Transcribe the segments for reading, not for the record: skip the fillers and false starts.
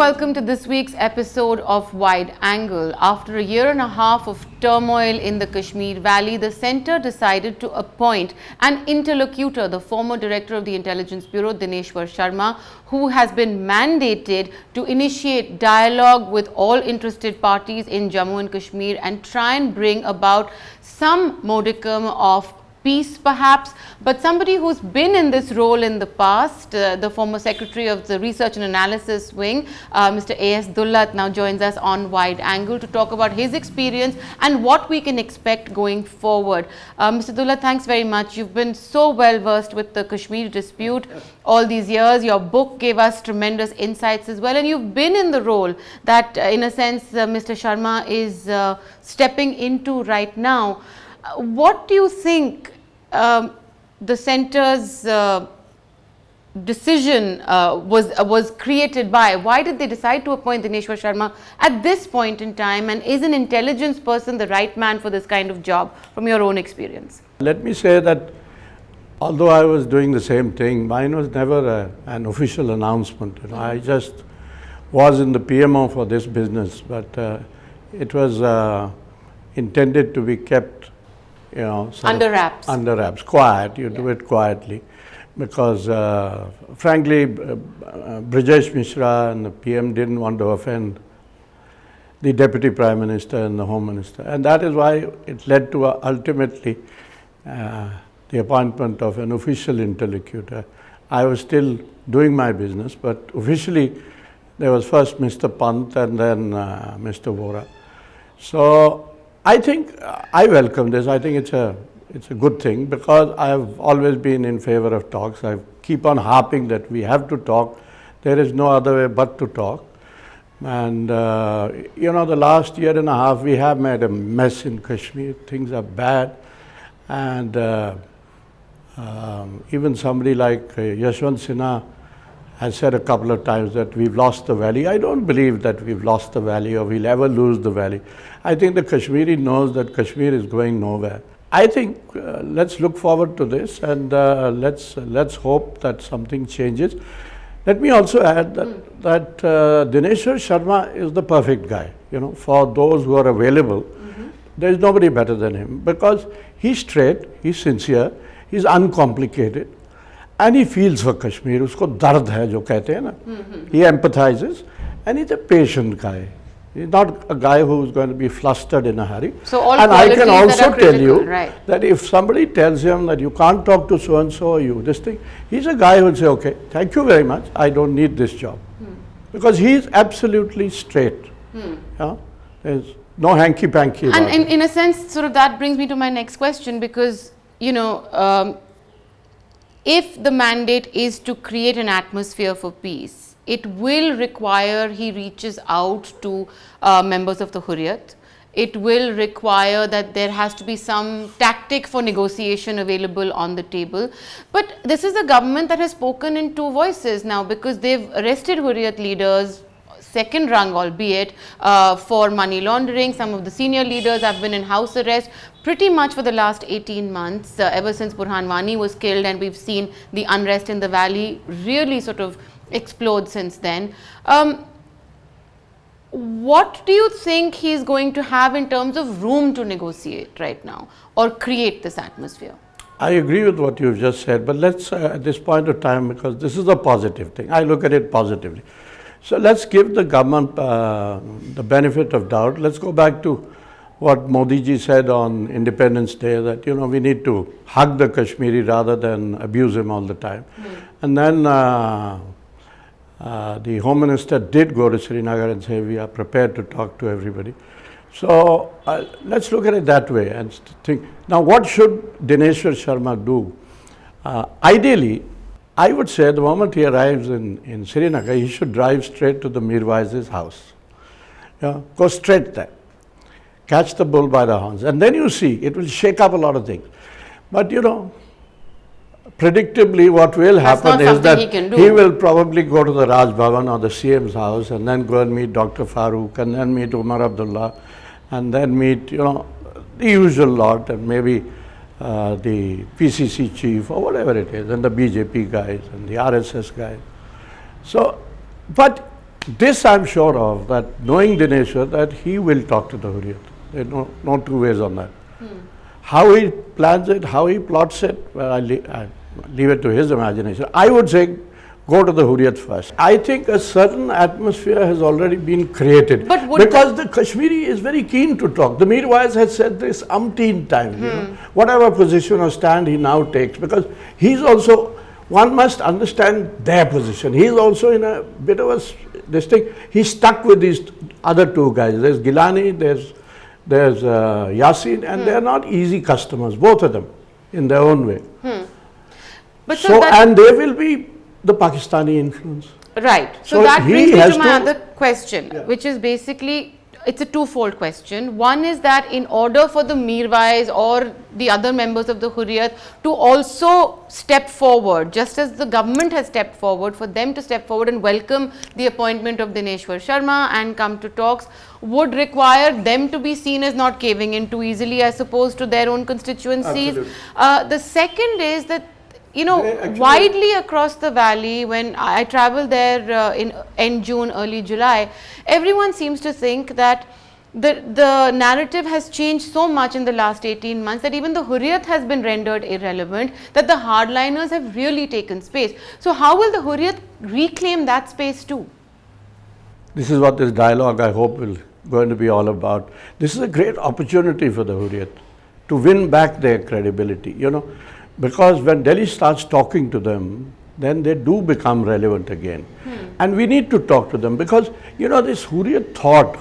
welcome to this week's episode of Wide Angle. After a year and a half of turmoil in the Kashmir Valley, the centre decided to appoint an interlocutor, the former director of the Intelligence Bureau, Dineshwar Sharma, who has been mandated to initiate dialogue with all interested parties in Jammu and Kashmir and try and bring about some modicum of peace perhaps, but somebody who's been in this role in the past, the former secretary of the Research and Analysis Wing, Mr. A.S. Dulat, now joins us on Wide Angle to talk about his experience and what we can expect going forward. Mr. Dulat, thanks very much. You've been so well versed with the Kashmir dispute all these years. Your book gave us tremendous insights as well, and you've been in the role that in a sense Mr. Sharma is stepping into right now. What do you think the centre's decision was created by? Why did they decide to appoint Dineshwar Sharma at this point in time, and is an intelligence person the right man for this kind of job from your own experience? Let me say that although I was doing the same thing, mine was never an official announcement. I just was in the PMO for this business, but it was intended to be kept under wraps. Under wraps, quiet. You do it quietly, because frankly, Brijesh Mishra and the PM didn't want to offend the Deputy Prime Minister and the Home Minister, and that is why it led to ultimately the appointment of an official interlocutor. I was still doing my business, but officially there was first Mr. Pant and then Mr. Vora. So I think I welcome this. I think it's a good thing, because I have always been in favor of talks. I keep on harping that we have to talk. There is no other way but to talk. And the last year and a half we have made a mess in Kashmir. Things are bad, and even somebody like Yashwant Sinha has said a couple of times that we've lost the valley. I don't believe that we've lost the valley or we'll ever lose the valley. I think the Kashmiri knows that Kashmir is going nowhere. I think let's look forward to this, and let's hope that something changes. Let me also add that Dineshwar Sharma is the perfect guy. For those who are available, there is nobody better than him, because he's straight, he's sincere, he's uncomplicated. And he feels for Kashmir. Usko dard hai, jo kehte hain na. He empathizes, and he's a patient guy. He's not a guy who's going to be flustered in a hurry. So all and I can also tell you right, that if somebody tells him that you can't talk to so and so or you this thing, he's a guy who will say, okay, thank you very much, I don't need this job. Because he's absolutely straight. There's no hanky-panky about it. And in a sense, sort of that brings me to my next question, because if the mandate is to create an atmosphere for peace, it will require he reaches out to members of the Hurriyat. It will require that there has to be some tactic for negotiation available on the table. But this is a government that has spoken in two voices now, because they've arrested Hurriyat leaders, second rung albeit, for money laundering. Some of the senior leaders have been in house arrest pretty much for the last 18 months, ever since Burhan Wani was killed, and we've seen the unrest in the valley really sort of explode since then. What do you think he's going to have in terms of room to negotiate right now or create this atmosphere? I agree with what you've just said, but let's at this point of time, because this is a positive thing, I look at it positively. So let's give the government the benefit of doubt. Let's go back to what Modi ji said on Independence Day, that we need to hug the Kashmiri rather than abuse him all the time. And then the Home Minister did go to Srinagar and say we are prepared to talk to everybody. So let's look at it that way and think. Now, what should Dineshwar Sharma do? Ideally, I would say the moment he arrives in Srinagar, he should drive straight to the Mirwai's house. Go straight there. Catch the bull by the horns. And then you see, it will shake up a lot of things. But predictably what will happen is that he will probably go to the Raj Bhavan or the CM's house, and then go and meet Dr. Farooq, and then meet Umar Abdullah, and then meet, the usual lot, and maybe the PCC chief or whatever it is, and the BJP guys and the RSS guys. So, but This I'm sure of, that knowing Dineshwar, that he will talk to the Hurriyat. There's no two ways on that. How he plans it, how he plots it, well, I leave it to his imagination. I would say go to the Hurriyat first. I think a certain atmosphere has already been created because the Kashmiri is very keen to talk. The Mirwais has said this umpteen times, you know, whatever position or stand he now takes, because he's also, one must understand their position. He's also in a bit of this thing. He's stuck with these other two guys. There's Gilani, there's Yasin, and they're not easy customers, both of them, in their own way. But and there will be the Pakistani influence. Right. So that brings me to my other question, which is basically, it's a twofold question. One is that in order for the Mirwais or the other members of the Hurriyat to also step forward, just as the government has stepped forward, for them to step forward and welcome the appointment of Dineshwar Sharma and come to talks, would require them to be seen as not caving in too easily, I suppose, to their own constituencies. The second is that, you know, widely across the valley, when I travel there in end June, early July, everyone seems to think that the narrative has changed so much in the last 18 months that even the Hurriyat has been rendered irrelevant, that the hardliners have really taken space. So how will the Hurriyat reclaim that space too? This is what this dialogue, I hope, will going to be all about. This is a great opportunity for the Hurriyat to win back their credibility, you know. Because when Delhi starts talking to them, then they do become relevant again. And we need to talk to them because, you know, this Hurriyat thought,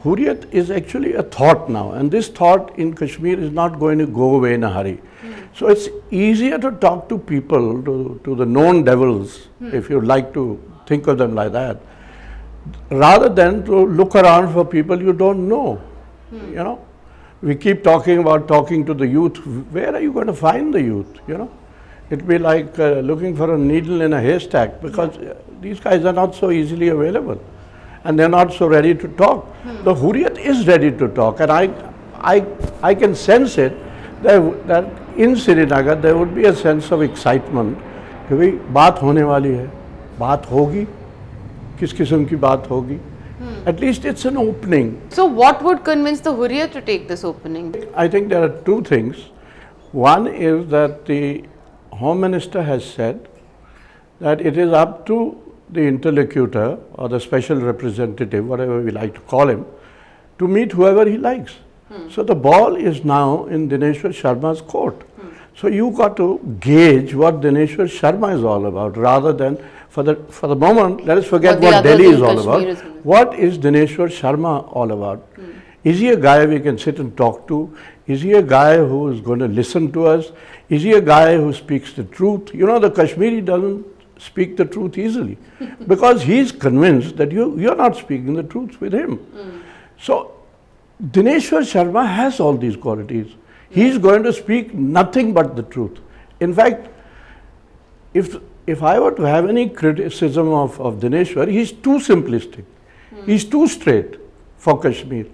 Hurriyat is actually a thought now, and this thought in Kashmir is not going to go away in a hurry. So it's easier to talk to people, to the known devils, if you like to think of them like that, rather than to look around for people you don't know, you know. We keep talking about talking to the youth. Where are you going to find the youth, you know? It'd be like looking for a needle in a haystack, because these guys are not so easily available and they're not so ready to talk. The Hurriyat is ready to talk, and I can sense it, that in Srinagar there would be a sense of excitement कि भाई बात होने वाली है, बात होगी, किस किस्म की बात होगी. At least it's an opening. So what would convince the Hurriyat to take this opening? I think there are two things. One is that the Home Minister has said that it is up to the interlocutor or the special representative, whatever we like to call him, to meet whoever he likes. So the ball is now in Dineshwar Sharma's court. So you got to gauge what Dineshwar Sharma is all about, rather than for the moment, let us forget what Delhi is all about. What is Dineshwar Sharma all about? Is he a guy we can sit and talk to? Is he a guy who is going to listen to us? Is he a guy who speaks the truth? You know, the Kashmiri doesn't speak the truth easily because he's convinced that you're not speaking the truth with him. So Dineshwar Sharma has all these qualities. He's going to speak nothing but the truth. In fact, if I were to have any criticism of Dineshwar, he's too simplistic. He's too straight for Kashmir.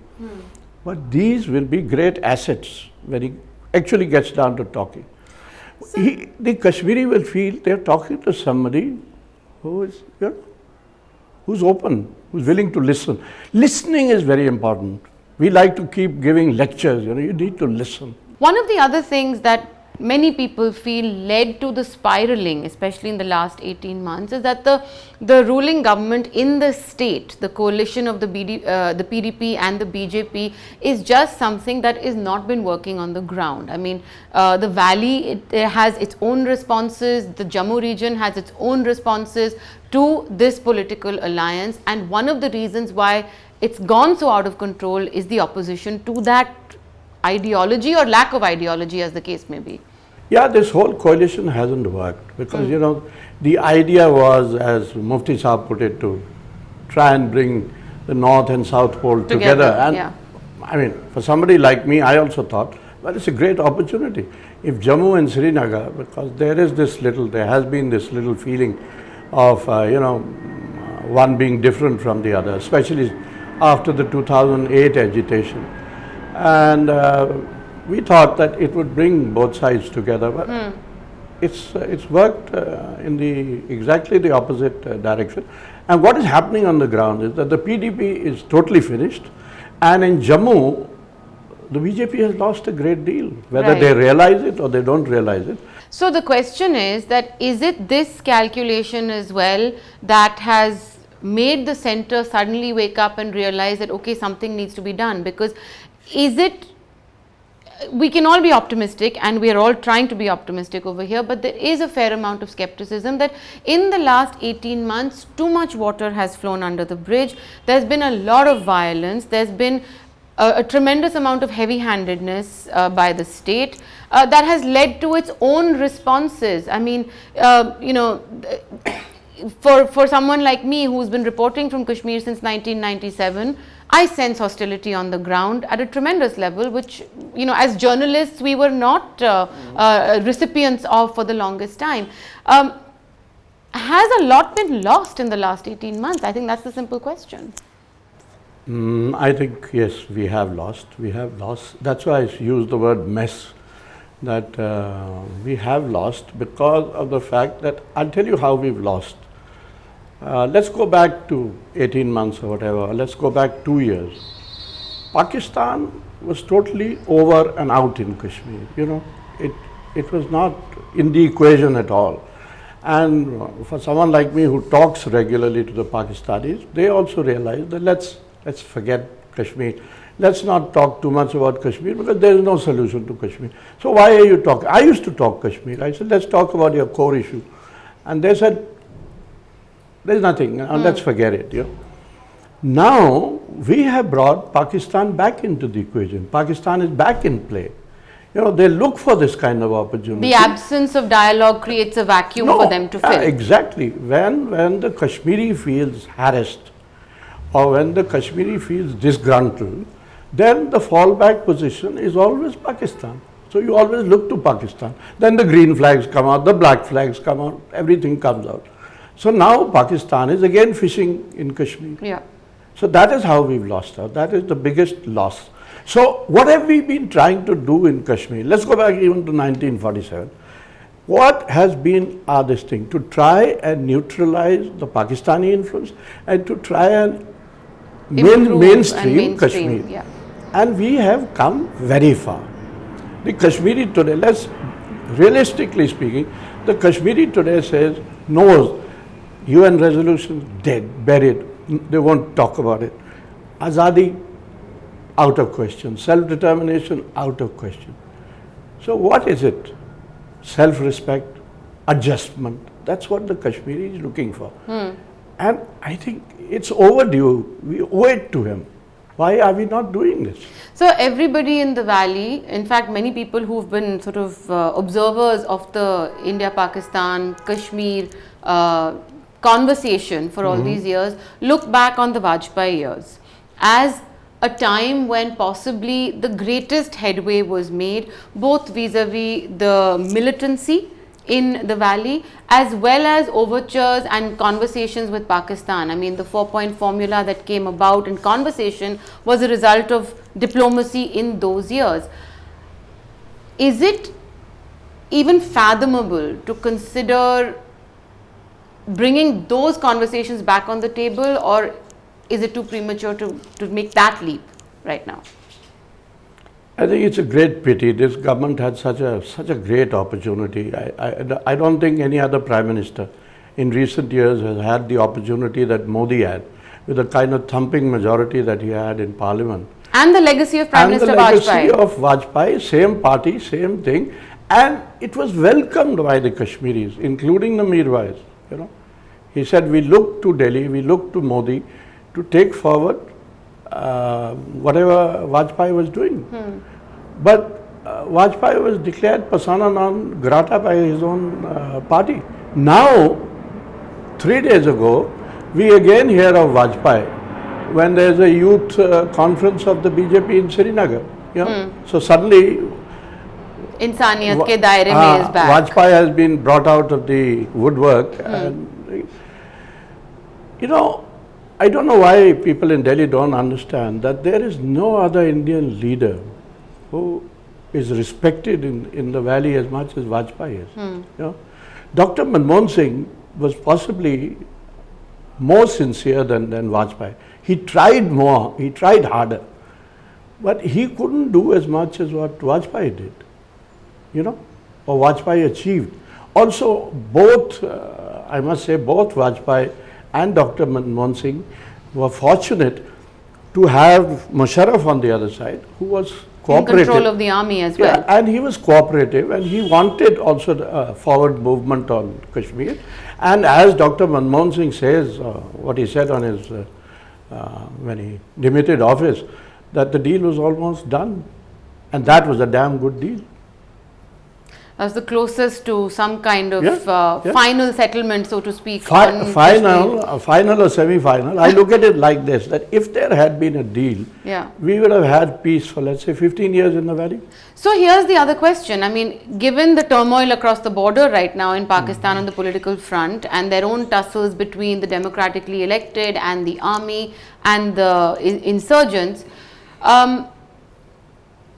But these will be great assets when he actually gets down to talking. The Kashmiri will feel they're talking to somebody who is, you know, who's open, who's willing to listen. Listening is very important. We like to keep giving lectures, you know, you need to listen. One of the other things that many people feel led to the spiraling, especially in the last 18 months, is that the ruling government in the state, the coalition of the PDP and the BJP, is just something that is not been working on the ground. I mean, the valley, it has its own responses, the Jammu region has its own responses to this political alliance, and one of the reasons why it's gone so out of control is the opposition to that ideology or lack of ideology, as the case may be. Yeah, this whole coalition hasn't worked because, you know, the idea was, as Mufti Saab put it, to try and bring the North and South pole together. And I mean, for somebody like me, I also thought, well, it's a great opportunity. If Jammu and Srinagar, because there has been this little feeling of, you know, one being different from the other, especially after the 2008 agitation. And we thought that it would bring both sides together, but it's worked in exactly the opposite direction. And what is happening on the ground is that the PDP is totally finished, and in Jammu, the BJP has lost a great deal, whether they realize it or they don't realize it. So the question is that is it this calculation as well that has made the centre suddenly wake up and realize that okay, something needs to be done? Because is it, we can all be optimistic and we are all trying to be optimistic over here, but there is a fair amount of skepticism that in the last 18 months too much water has flown under the bridge. There's been a lot of violence, there's been a tremendous amount of heavy-handedness by the state that has led to its own responses. I mean, you know, for someone like me who's been reporting from Kashmir since 1997, I sense hostility on the ground at a tremendous level, which, you know, as journalists we were not recipients of for the longest time. Has a lot been lost in the last 18 months? I think that's the simple question. I think yes, we have lost. We have lost. That's why I used the word mess. That we have lost because of the fact that I'll tell you how we've lost. Let's go back to 18 months or whatever. Let's go back 2 years. Pakistan was totally over and out in Kashmir. You know, it was not in the equation at all. And for someone like me who talks regularly to the Pakistanis, they also realize that let's forget Kashmir. Let's not talk too much about Kashmir because there is no solution to Kashmir. So why are you talking? I used to talk Kashmir. I said, let's talk about your core issue. And they said, there's nothing, let's forget it. You know. Now, we have brought Pakistan back into the equation. Pakistan is back in play. You know, they look for this kind of opportunity. The absence of dialogue creates a vacuum for them to fill. Exactly. When the Kashmiri feels harassed or when the Kashmiri feels disgruntled, then the fallback position is always Pakistan. So you always look to Pakistan. Then the green flags come out, the black flags come out, everything comes out. So now Pakistan is again fishing in Kashmir. Yeah. So that is how we've lost out. That is the biggest loss. So what have we been trying to do in Kashmir? Let's go back even to 1947. What has been this thing? To try and neutralize the Pakistani influence and to try and mainstream Kashmir. Yeah. And we have come very far. The Kashmiri today, realistically speaking, the Kashmiri today says, knows UN resolution dead, buried, they won't talk about it. Azadi, out of question. Self-determination, out of question. So what is it? Self-respect, adjustment. That's what the Kashmiri is looking for. And I think it's overdue. We owe it to him. Why are we not doing this? So everybody in the valley, in fact many people who've been sort of observers of the India-Pakistan, Kashmir conversation for all these years, look back on the Vajpayee years as a time when possibly the greatest headway was made, both vis-a-vis the militancy in the valley as well as overtures and conversations with Pakistan. I mean, the 4-point formula that came about in conversation was a result of diplomacy in those years. Is it even fathomable to consider bringing those conversations back on the table, or is it too premature to make that leap right now? I think it's a great pity. This government had such a great opportunity. I don't think any other Prime Minister in recent years has had the opportunity that Modi had, with the kind of thumping majority that he had in Parliament. And the legacy of Prime Minister Vajpayee. And the legacy of Vajpayee, same party, same thing. And it was welcomed by the Kashmiris, including the Mirwais. You know, he said, we look to Delhi, we look to Modi to take forward whatever Vajpayee was doing. But Vajpayee was declared persona non grata by his own party. Now, 3 days ago, we again hear of Vajpayee when there is a youth conference of the BJP in Srinagar. You know? So suddenly, Insaniyat ke daire mein is back. Vajpayee has been brought out of the woodwork. And, you know, I don't know why people in Delhi don't understand that there is no other Indian leader who is respected in the valley as much as Vajpayee is. You know, Dr. Manmohan Singh was possibly more sincere than Vajpayee. He tried more, he tried harder, but he couldn't do as much as what Vajpayee did, you know, or Vajpayee achieved. Also, both, I must say, both Vajpayee and Dr. Manmohan Singh were fortunate to have Musharraf on the other side, who was cooperative. In control of the army as well. Yeah, and he was cooperative, and he wanted also the forward movement on Kashmir. And as Dr. Manmohan Singh says, what he said on his, when he demitted office, that the deal was almost done. And that was a damn good deal. As the closest to some kind of Yeah. final settlement, so to speak. Final or semi-final. I look at it like this, that if there had been a deal, we would have had peace for, let's say, 15 years in the valley. So here's the other question. I mean, given the turmoil across the border right now in Pakistan on the political front, and their own tussles between the democratically elected and the army and the insurgents,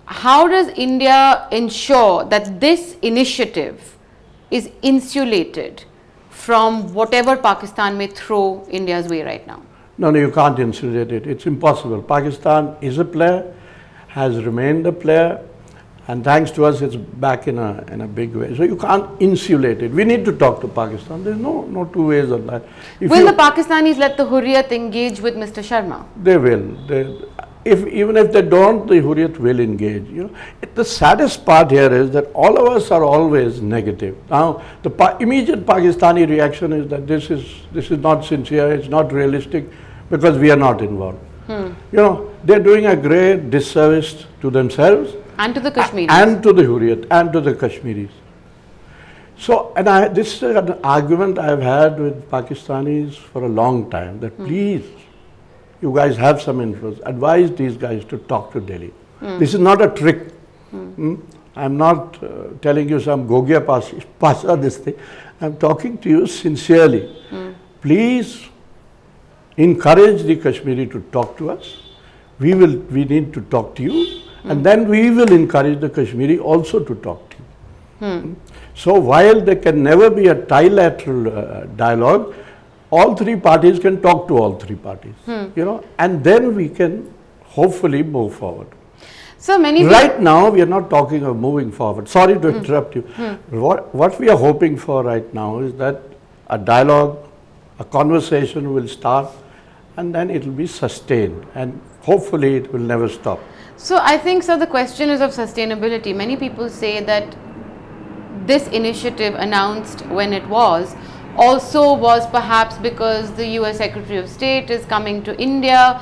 how does India ensure that this initiative is insulated from whatever Pakistan may throw India's way right now? No, you can't insulate it. It's impossible. Pakistan is a player, has remained a player, and thanks to us, it's back in a big way. So you can't insulate it. We need to talk to Pakistan. There's no two ways on that. Will the Pakistanis let the Hurriyat engage with Mr. Sharma? They will. Even if they don't, the Hurriyat will engage. You know, the saddest part here is that all of us are always negative. Now, the immediate Pakistani reaction is that this is not sincere, it's not realistic, because we are not involved. You know, they're doing a great disservice to themselves and to the Kashmiris and to the Hurriyat and to the Kashmiris. So, and this is an argument I've had with Pakistanis for a long time, that please, you guys have some influence, advise these guys to talk to Delhi. This is not a trick. I'm not telling you some Gogia Pasha this thing. I'm talking to you sincerely. Please encourage the Kashmiri to talk to us. We need to talk to you, and then we will encourage the Kashmiri also to talk to you. So while there can never be a trilateral dialogue, all three parties can talk to all three parties, you know, and then we can hopefully move forward. So many right now, we are not talking of moving forward. Sorry to interrupt you. What we are hoping for right now is that a dialogue, a conversation will start, and then it will be sustained, and hopefully it will never stop. So I think, sir, the question is of sustainability. Many people say that this initiative, announced when it was perhaps because the US Secretary of State is coming to India.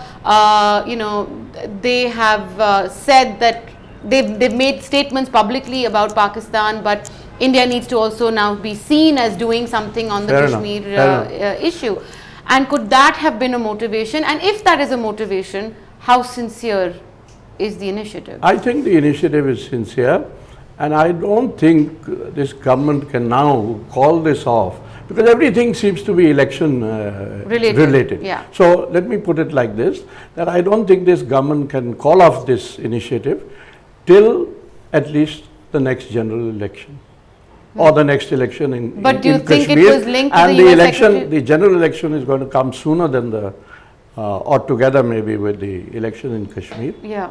You know, they have said that they've made statements publicly about Pakistan, but India needs to also now be seen as doing something on the Kashmir issue. And could that have been a motivation? And if that is a motivation, how sincere is the initiative? I think the initiative is sincere, and I don't think this government can now call this off, because everything seems to be election related. Yeah. So let me put it like this, that I don't think this government can call off this initiative till at least the next general election. Or the next election in Kashmir. But do you think it was linked to the US election? Secretary? The general election is going to come sooner than the, or together maybe with the election in Kashmir. Yeah.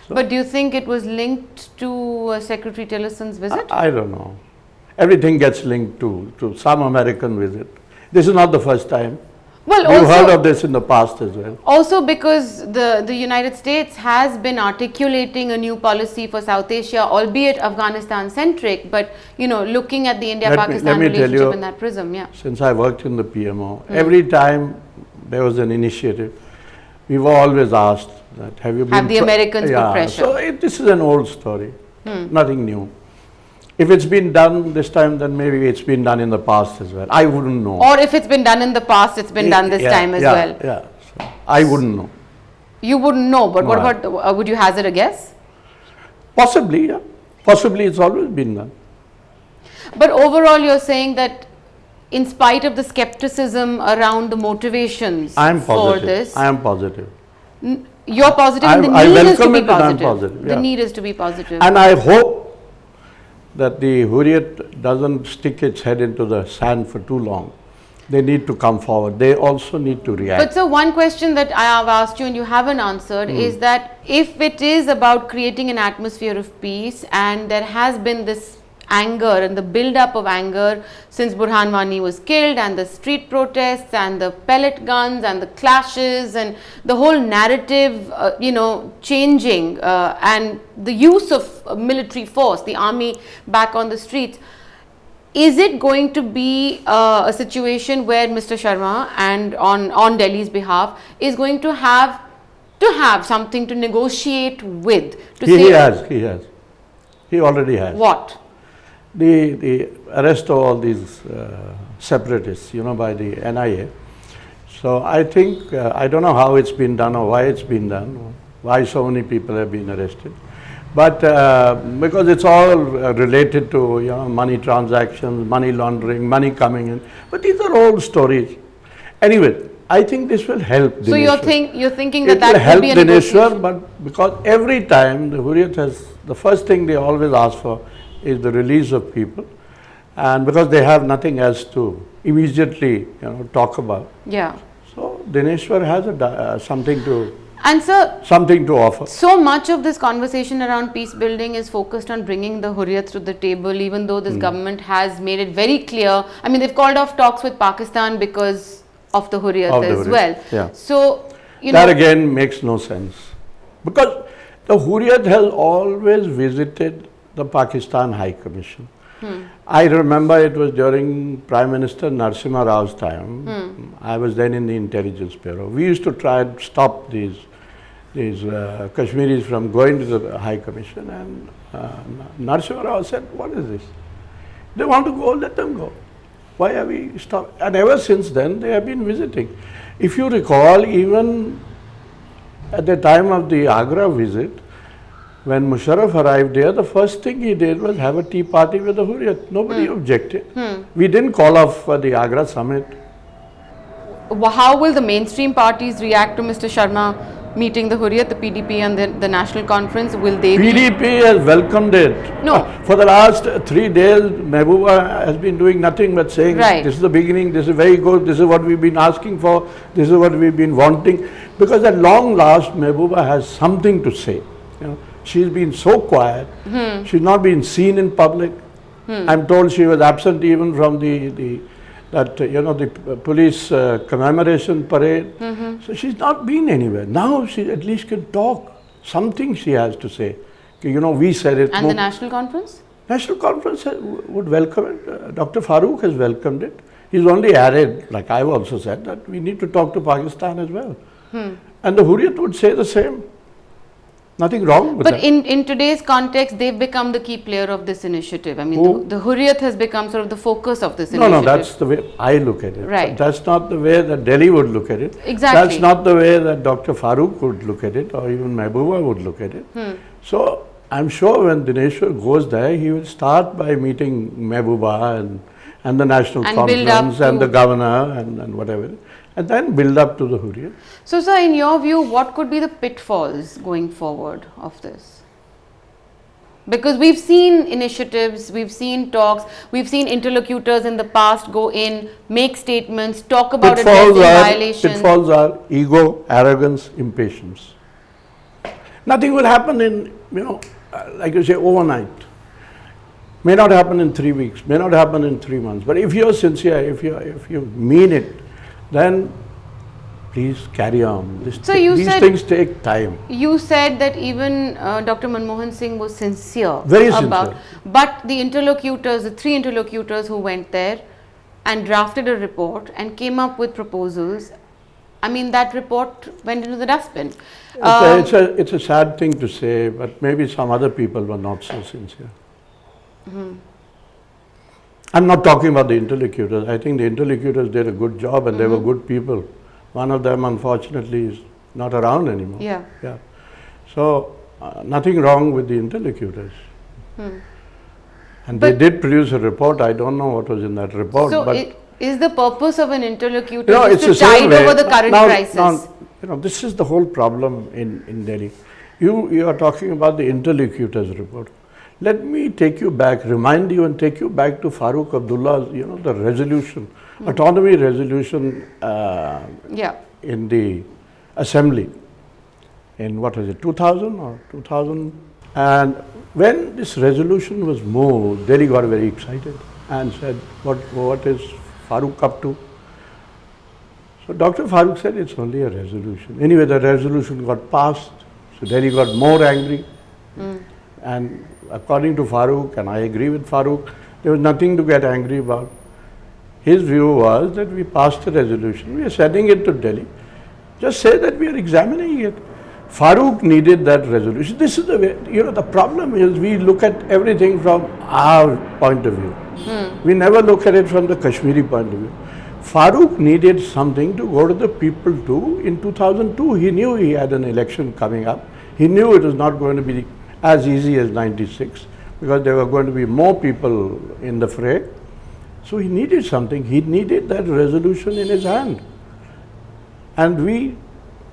So, but do you think it was linked to Secretary Tillerson's visit? I don't know. Everything gets linked to some American visit. This is not the first time. Well, You've heard of this in the past as well. Also because the United States has been articulating a new policy for South Asia, albeit Afghanistan-centric, but, you know, looking at the India-Pakistan relationship in that prism. Yeah. Since I worked in the PMO, every time there was an initiative, we were always asked that, have the Americans put pressure? So this is an old story, nothing new. If it's been done this time, then maybe it's been done in the past as well. I wouldn't know. Or if it's been done in the past, it's been done this time as well. Yeah, so I wouldn't know. You wouldn't know, but what about, would you hazard a guess? Possibly, yeah. Possibly it's always been done. But overall, you're saying that in spite of the skepticism around the motivations for this, I am positive. You're positive, and the need is to be positive. I'm positive. The need is to be positive. And I hope that the Hurriyat doesn't stick its head into the sand for too long. They need to come forward. They also need to react. But so one question that I have asked you and you haven't answered is that if it is about creating an atmosphere of peace, and there has been this anger and the build-up of anger since Burhan Wani was killed, and the street protests and the pellet guns and the clashes and the whole narrative, changing and the use of military force, the army back on the streets. Is it going to be a situation where Mr. Sharma, and on Delhi's behalf, is going to have something to negotiate with? He has. He already has. What? The arrest of all these separatists, by the NIA. So I think, I don't know how it's been done or why it's been done, why so many people have been arrested. But because it's all related to money transactions, money laundering, money coming in. But these are old stories. Anyway, I think this will help. So Dineshwar. you're thinking that will will help be a Dineshwar, but because every time the Hurriyat has, the first thing they always ask for is the release of people, and because they have nothing else to immediately talk about. Yeah. So Dineshwar has something to. And sir, something to offer. So much of this conversation around peace building is focused on bringing the Hurriyats to the table, even though this government has made it very clear. I mean, they've called off talks with Pakistan because of the Hurriyats as well. Yeah. So, that again makes no sense, because the Hurriyat has always visited the Pakistan High Commission. I remember it was during Prime Minister Narasimha Rao's time. I was then in the Intelligence Bureau. We used to try and stop these Kashmiris from going to the High Commission, and Narasimha Rao said, "What is this? They want to go, let them go. Why are we stopped?" And ever since then, they have been visiting. If you recall, even at the time of the Agra visit, when Musharraf arrived there, the first thing he did was have a tea party with the Hurriyat. Nobody objected. We didn't call off the Agra summit. How will the mainstream parties react to Mr. Sharma meeting the Hurriyat, the PDP and the National Conference? Will they PDP has welcomed it. No. For the last 3 days, Mehbooba has been doing nothing but saying, this is the beginning, this is very good, this is what we've been asking for, this is what we've been wanting. Because at long last, Mehbooba has something to say. She's been so quiet. She's not been seen in public. I'm told she was absent even from the police commemoration parade. So she's not been anywhere. Now she at least can talk. Something she has to say. We said it. And the National Conference? National Conference would welcome it. Dr. Farooq has welcomed it. He's only added, like I've also said, that we need to talk to Pakistan as well. And the Hurriyat would say the same. Nothing wrong with that. But in today's context, they've become the key player of this initiative. I mean, the Hurriyat has become sort of the focus of this initiative. No, that's the way I look at it. Right. That's not the way that Delhi would look at it. Exactly. That's not the way that Dr. Farooq would look at it, or even Mehbooba would look at it. So I'm sure when Dineshwar goes there, he will start by meeting Mehbooba and the National Conference and the governor and whatever, and then build up to the Hurriyat. So, sir, in your view, what could be the pitfalls going forward of this? Because we've seen initiatives, we've seen talks, we've seen interlocutors in the past go in, make statements, talk about addressing violations. Pitfalls are ego, arrogance, impatience. Nothing will happen in, like you say, overnight. May not happen in 3 weeks, may not happen in 3 months. But if you're sincere, if you mean it, then please carry on. These things take time. You said that even Dr. Manmohan Singh was sincere. Very sincere. But the interlocutors, the 3 interlocutors who went there and drafted a report and came up with proposals, I mean, that report went into the dustbin. It's a sad thing to say, but maybe some other people were not so sincere. I'm not talking about the interlocutors. I think the interlocutors did a good job and they were good people. One of them, unfortunately, is not around anymore. Yeah. So, nothing wrong with the interlocutors. And they did produce a report. I don't know what was in that report. So, but is the purpose of an interlocutor to tide over the current crisis? This is the whole problem in Delhi. You are talking about the interlocutors report. Let me take you back, remind you and take you back to Farooq Abdullah's, the resolution, autonomy resolution in the assembly in, 2000 or 2000? And when this resolution was moved, Delhi got very excited and said, what is Farooq up to? So Dr. Farooq said, it's only a resolution. Anyway, the resolution got passed, so Delhi got more angry. And according to Farooq, and I agree with Farooq, there was nothing to get angry about. His view was that we passed a resolution, we are sending it to Delhi. Just say that we are examining it. Farooq needed that resolution. This is the way, the problem is we look at everything from our point of view. We never look at it from the Kashmiri point of view. Farooq needed something to go to the people to. In 2002, he knew he had an election coming up. He knew it was not going to be as easy as 96 because there were going to be more people in the fray. So he needed something. He needed that resolution in his hand. And we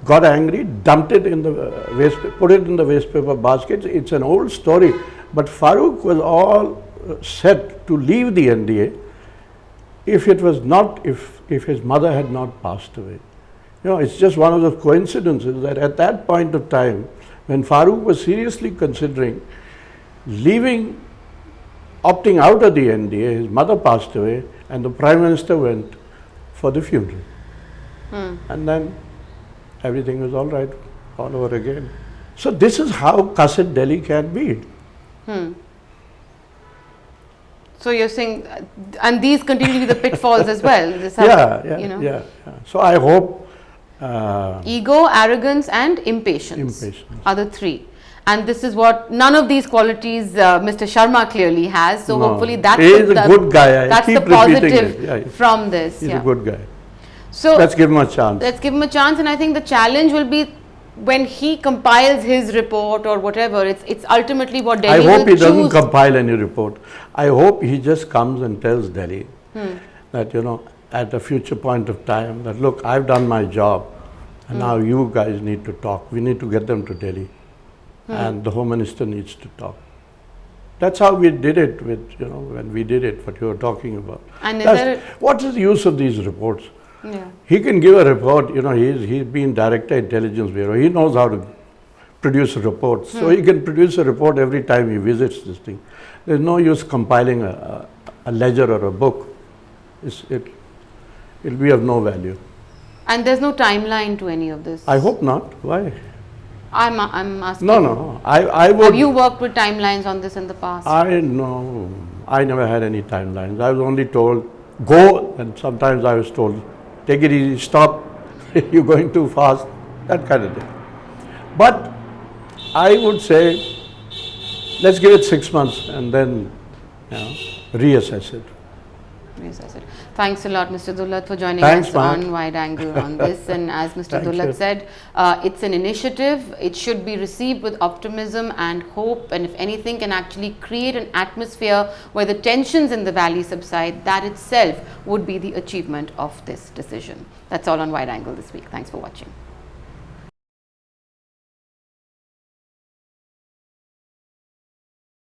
got angry, dumped it in the waste, put it in the waste paper basket. It's an old story. But Farooq was all set to leave the NDA if it was not, if his mother had not passed away. It's just one of those coincidences that at that point of time, when Farooq was seriously considering leaving, opting out of the NDA, his mother passed away and the Prime Minister went for the funeral. And then everything was all right, all over again. So this is how cussed Delhi can be. So you're saying, and these continue to be the pitfalls as well? Yeah. So I hope ego, arrogance and impatience are the three. And this is what, none of these qualities Mr. Sharma clearly has. So hopefully that's a good guy. That's the positive from this. He's a good guy. So let's give him a chance. Let's give him a chance, and I think the challenge will be when he compiles his report or whatever. It's ultimately what Delhi will choose. I hope he doesn't compile any report. I hope he just comes and tells Delhi that, at a future point of time, that look, I've done my job and now you guys need to talk. We need to get them to Delhi and the Home Minister needs to talk. That's how we did it with, when we did it, what you were talking about. And what is the use of these reports? Yeah. He can give a report, he's been Director Intelligence Bureau. He knows how to produce a report. So he can produce a report every time he visits this thing. There's no use compiling a ledger or a book. It'll be of no value. And there's no timeline to any of this? I hope not. Why? I'm asking. No. I would. Have you worked with timelines on this in the past? No. I never had any timelines. I was only told, go, and sometimes I was told, take it easy, stop, you're going too fast, that kind of thing. But I would say, let's give it 6 months and then reassess it. Thanks a lot, Mr. Dulat, for joining Thanks, us Mark. on Wide Angle on this. And as Mr. Dulat said, it's an initiative. It should be received with optimism and hope, and if anything can actually create an atmosphere where the tensions in the valley subside, that itself would be the achievement of this decision. That's all on Wide Angle this week. Thanks for watching.